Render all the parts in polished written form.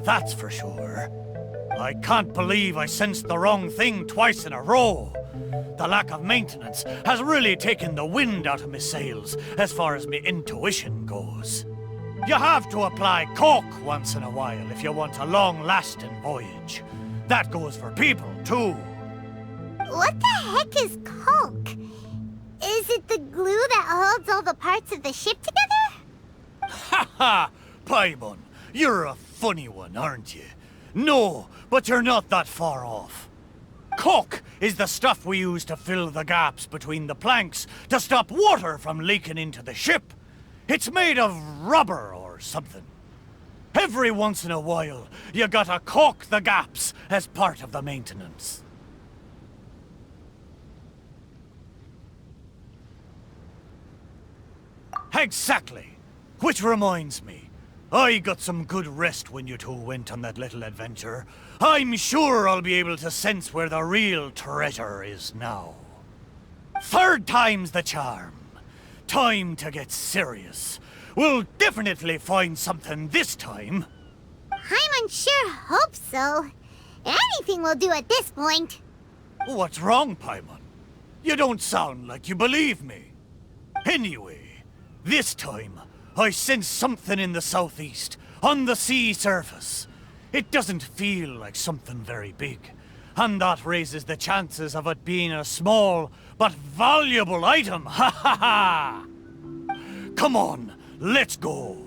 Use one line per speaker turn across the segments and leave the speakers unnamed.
That's for sure. I can't believe I sensed the wrong thing twice in a row. The lack of maintenance has really taken the wind out of my sails as far as my intuition goes. You have to apply cork once in a while if you want a long-lasting voyage. That goes for people, too.
What the heck is cork? Is it the glue that holds all the parts of the ship together?
Ha ha! Paimon, you're a funny one, aren't you? No, but you're not that far off. Cork is the stuff we use to fill the gaps between the planks to stop water from leaking into the ship. It's made of rubber or something. Every once in a while, you gotta cork the gaps as part of the maintenance. Exactly. Which reminds me, I got some good rest when you two went on that little adventure. I'm sure I'll be able to sense where the real treasure is now. Third time's the charm. Time to get serious. We'll definitely find something this time.
Paimon sure hopes so. Anything will do at this point.
What's wrong, Paimon? You don't sound like you believe me. Anyway, this time, I sense something in the southeast, on the sea surface. It doesn't feel like something very big, and that raises the chances of it being a small but valuable item. Ha ha ha! Come on, let's go.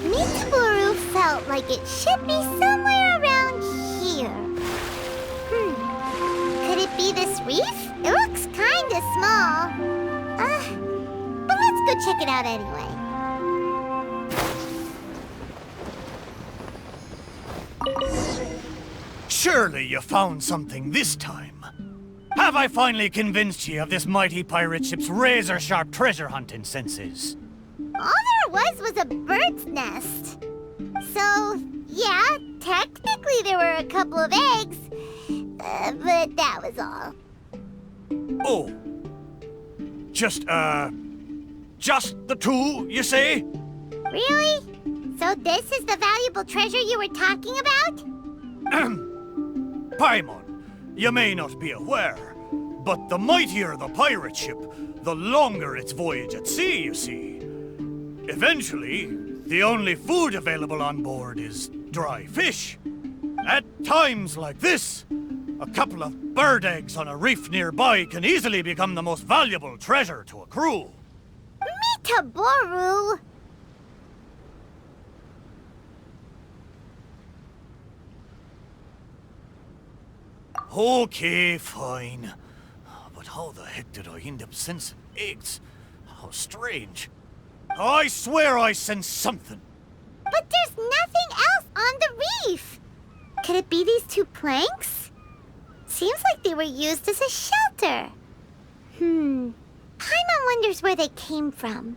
Miitoboru felt like it should be somewhere around here. Could it be this reef? It looks kinda small. But let's go check it out anyway.
Surely you found something this time. Have I finally convinced you of this mighty pirate ship's razor-sharp treasure hunting senses?
All there was a bird's nest. So, yeah, technically there were a couple of eggs, but that was all.
Oh. Just the two, you say?
Really? So this is the valuable treasure you were talking about?
Paimon, you may not be aware, but the mightier the pirate ship, the longer its voyage at sea, you see. Eventually, the only food available on board is dry fish. At times like this, a couple of bird eggs on a reef nearby can easily become the most valuable treasure to a crew.
Miitoboru!
Okay, fine. But how the heck did I end up sensing eggs? How strange. I swear I sense something.
But there's nothing else on the reef. Could it be these two planks? Seems like they were used as a shelter. Paimon wonders where they came from.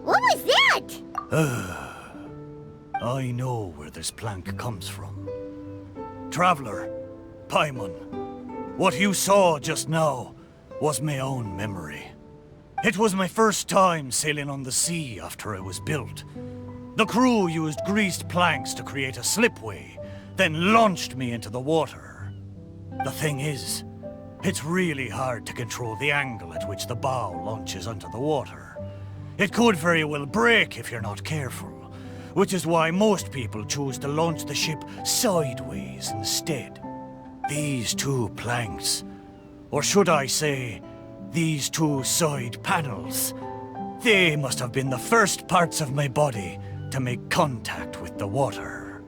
What was that?
I know where this plank comes from. Traveler, Paimon, what you saw just now was my own memory. It was my first time sailing on the sea after it was built. The crew used greased planks to create a slipway, then launched me into the water. The thing is, It's really hard to control the angle at which the bow launches onto the water. It could very well break if you're not careful, which is why most people choose to launch the ship sideways instead. These two planks, or should I say, these two side panels, they must have been the first parts of my body to make contact with the water.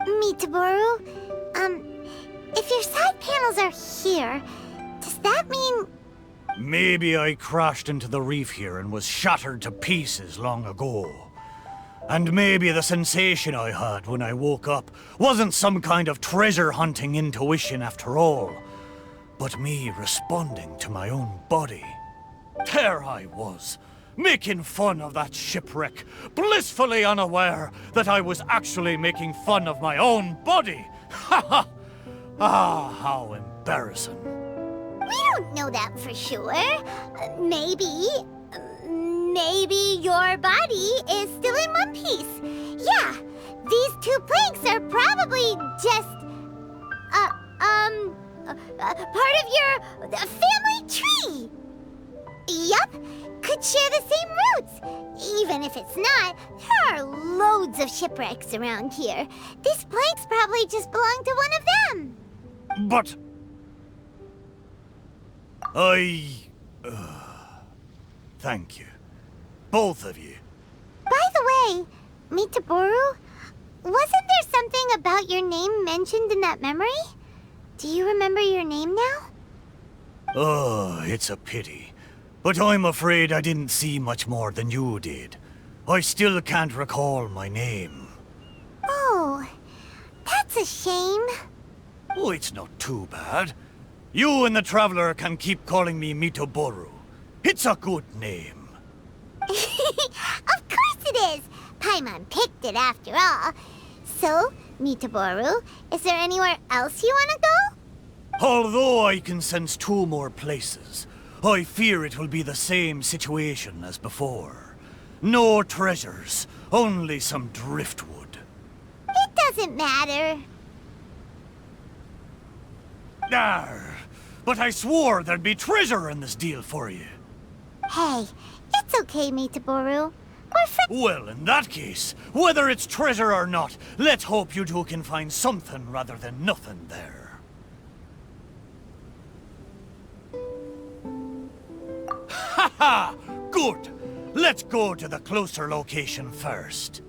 Miitoboru, if your side panels are here, does that mean...
Maybe I crashed into the reef here and was shattered to pieces long ago. And maybe the sensation I had when I woke up wasn't some kind of treasure-hunting intuition after all, but me responding to my own body. There I was, making fun of that shipwreck, blissfully unaware that I was actually making fun of my own body. Ha ha! Ah, how embarrassing.
We don't know that for sure. Maybe your body is still in one piece. Yeah, these two planks are probably just, part of your family tree. Yup, could share the same roots. Even if it's not, there are loads of shipwrecks around here. These planks probably just belong to one of them.
But... Thank you. Both of you.
By the way, Miitoboru, wasn't there something about your name mentioned in that memory? Do you remember your name now?
Oh, it's a pity. But I'm afraid I didn't see much more than you did. I still can't recall my name.
Oh, that's a shame.
Oh, it's not too bad. You and the Traveler can keep calling me Miitoboru. It's a good name.
Of course it is! Paimon picked it after all. So, Miitoboru, is there anywhere else you want to go?
Although I can sense two more places, I fear it will be the same situation as before. No treasures, only some driftwood.
It doesn't matter.
Arr, but I swore there'd be treasure in this deal for you.
Hey, it's okay, Miitoboru. We're friends.
Well, in that case, whether it's treasure or not, let's hope you two can find something rather than nothing there. Ha ha! Good! Let's go to the closer location first.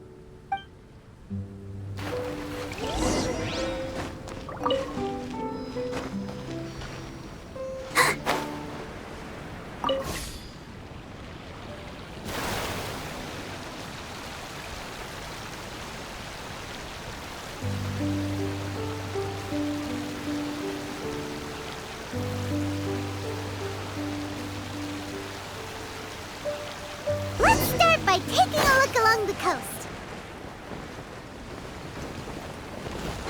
Let's start by taking a look along the coast.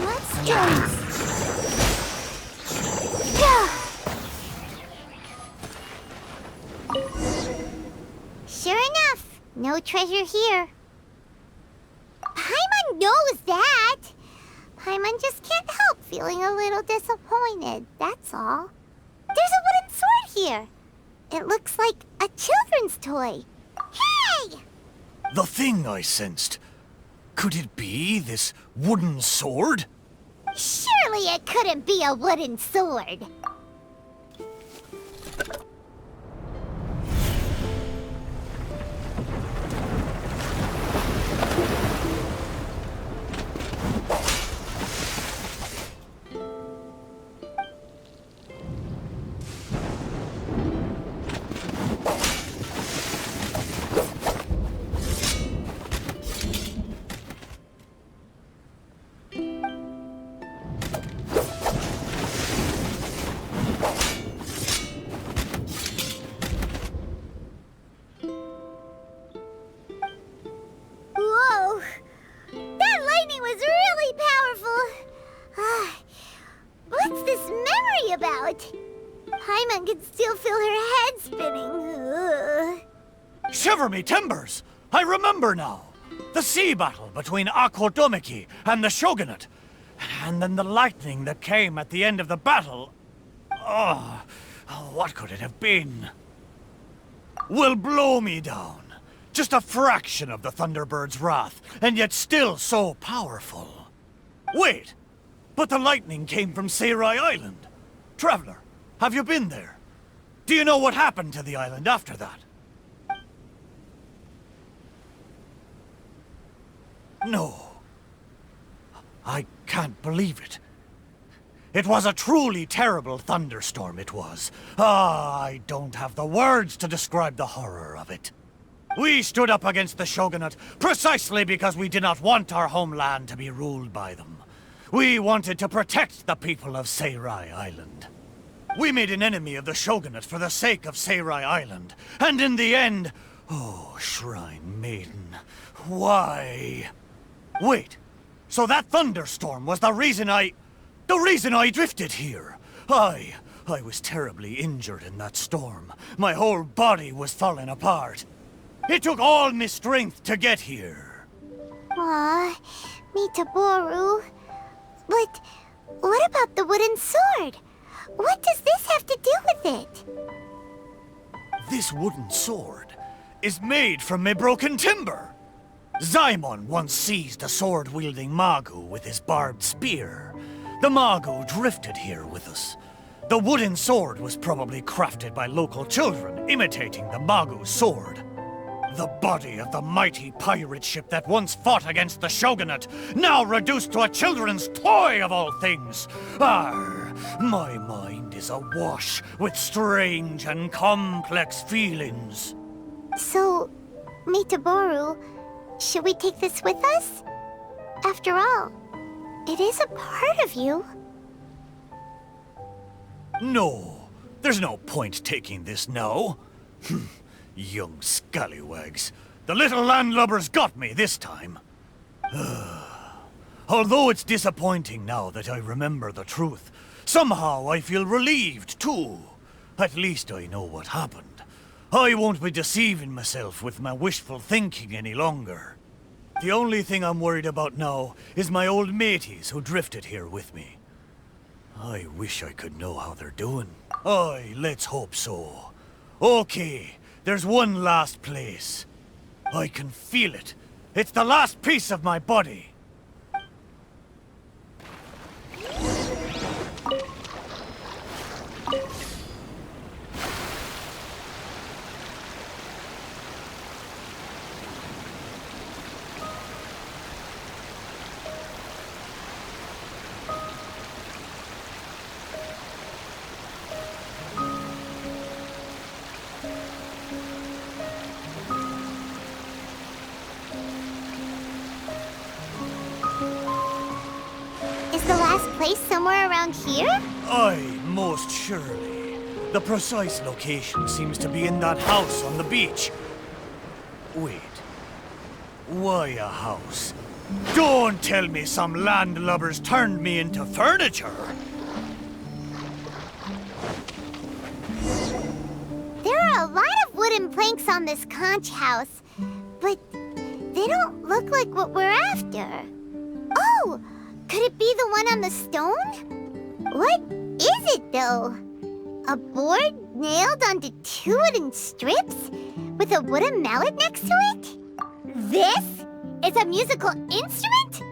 Let's just... Sure enough, no treasure here. Paimon knows that. Paimon just can't help feeling a little disappointed, that's all. There's a wooden sword here. It looks like a children's toy. Hey!
The thing I sensed. Could it be this wooden sword?
Surely it couldn't be a wooden sword. Whoa! That lightning was really powerful! What's this memory about? Paimon can still feel her head spinning. Ugh.
Shiver me timbers! I remember now. The sea battle between Akodomiki and the Shogunate. And then the lightning that came at the end of the battle. Oh, what could it have been? Will blow me down. Just a fraction of the Thunderbird's wrath, and yet still so powerful. Wait, but the lightning came from Seirai Island. Traveler, have you been there? Do you know what happened to the island after that? No. I can't believe it. It was a truly terrible thunderstorm, it was. I don't have the words to describe the horror of it. We stood up against the shogunate precisely because we did not want our homeland to be ruled by them. We wanted to protect the people of Seirai Island. We made an enemy of the shogunate for the sake of Seirai Island, and in the end... Oh, Shrine Maiden, why? Wait, so that thunderstorm was the reason I drifted here. I was terribly injured in that storm. My whole body was falling apart. It took all my strength to get here.
Aw, Miitoboru. But what about the wooden sword? What does this have to do with it?
This wooden sword is made from my broken timber. Zaimon once seized a sword-wielding Magu with his barbed spear. The Magu drifted here with us. The wooden sword was probably crafted by local children, imitating the Magu's sword. The body of the mighty pirate ship that once fought against the shogunate, now reduced to a children's toy of all things. Arr, my mind is awash with strange and complex feelings.
So, Miitoboru, should we take this with us? After all, it is a part of you.
No, there's no point taking this now. Young scallywags. The little landlubbers got me this time. Although it's disappointing now that I remember the truth, somehow I feel relieved too. At least I know what happened. I won't be deceiving myself with my wishful thinking any longer. The only thing I'm worried about now is my old mateys who drifted here with me. I wish I could know how they're doing. Aye, let's hope so. Okay. There's one last place. I can feel it. It's the last piece of my body.
Place somewhere around here?
Aye, most surely. The precise location seems to be in that house on the beach. Wait. Why a house? Don't tell me some landlubbers turned me into furniture!
There are a lot of wooden planks on this conch house, but they don't look like what we're after. Oh! Could it be the one on the stone? What is it, though? A board nailed onto two wooden strips with a wooden mallet next to it? This is a musical instrument?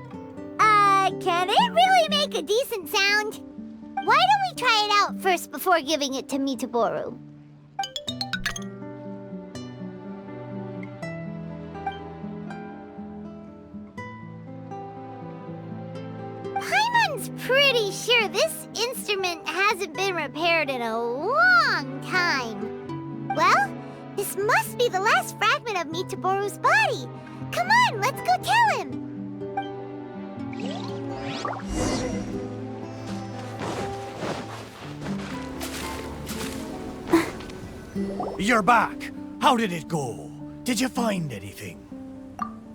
Can it really make a decent sound? Why don't we try it out first before giving it to Miitoboru? Paimon's pretty sure this instrument hasn't been repaired in a long time. Well, this must be the last fragment of Miitoboru's body. Come on, let's go tell him.
You're back. How did it go? Did you find anything?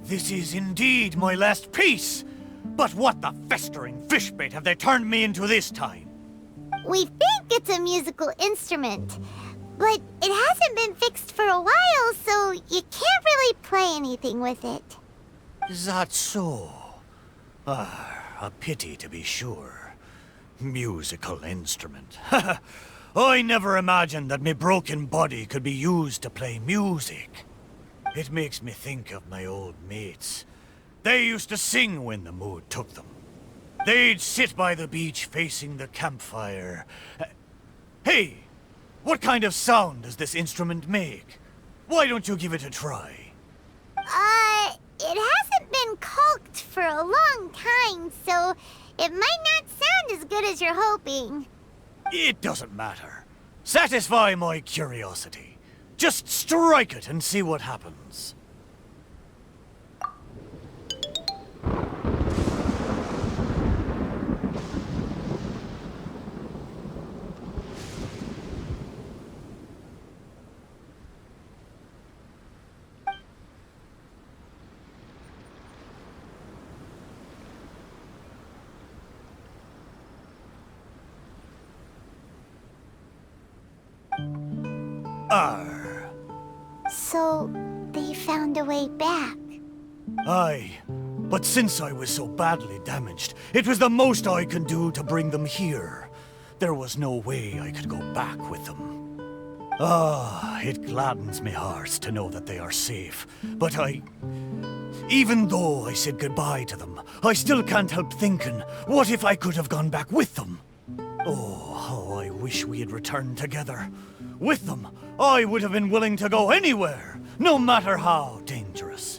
This is indeed my last piece. But what the festering fishbait have they turned me into this time?
We think it's a musical instrument, but it hasn't been fixed for a while, so you can't really play anything with it.
Is that so? Ah, a pity to be sure. Musical instrument. I never imagined that my broken body could be used to play music. It makes me think of my old mates. They used to sing when the mood took them. They'd sit by the beach facing the campfire. Hey, what kind of sound does this instrument make? Why don't you give it a try?
It hasn't been caulked for a long time, so it might not sound as good as you're hoping.
It doesn't matter. Satisfy my curiosity. Just strike it and see what happens. Arr.
So, they found a way back.
Aye, but since I was so badly damaged, it was the most I could do to bring them here. There was no way I could go back with them. Ah, it gladdens me heart to know that they are safe, but even though I said goodbye to them, I still can't help thinking, what if I could have gone back with them? Oh, how I wish we had returned together. With them, I would have been willing to go anywhere, no matter how dangerous.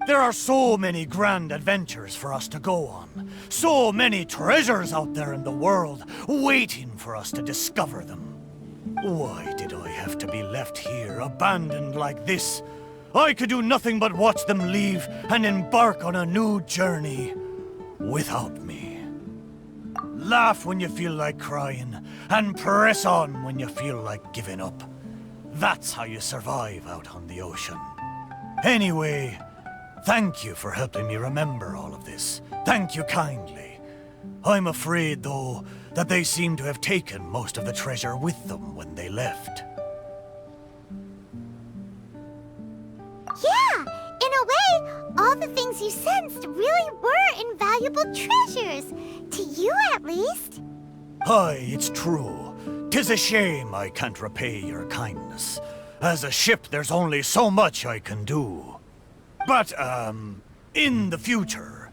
There are so many grand adventures for us to go on. So many treasures out there in the world, waiting for us to discover them. Why did I have to be left here, abandoned like this? I could do nothing but watch them leave and embark on a new journey without me. Laugh when you feel like crying, and press on when you feel like giving up. That's how you survive out on the ocean. Anyway, thank you for helping me remember all of this. Thank you kindly. I'm afraid, though, that they seem to have taken most of the treasure with them when they left.
Yeah, in a way, all the things you sensed really were invaluable treasures. To you, at least.
Aye, it's true. 'Tis a shame I can't repay your kindness. As a ship, there's only so much I can do. But, in the future,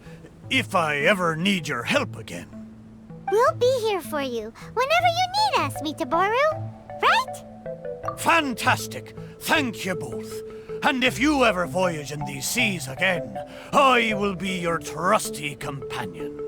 if I ever need your help again...
We'll be here for you, whenever you need us, Miitoboru. Right?
Fantastic! Thank you both. And if you ever voyage in these seas again, I will be your trusty companion.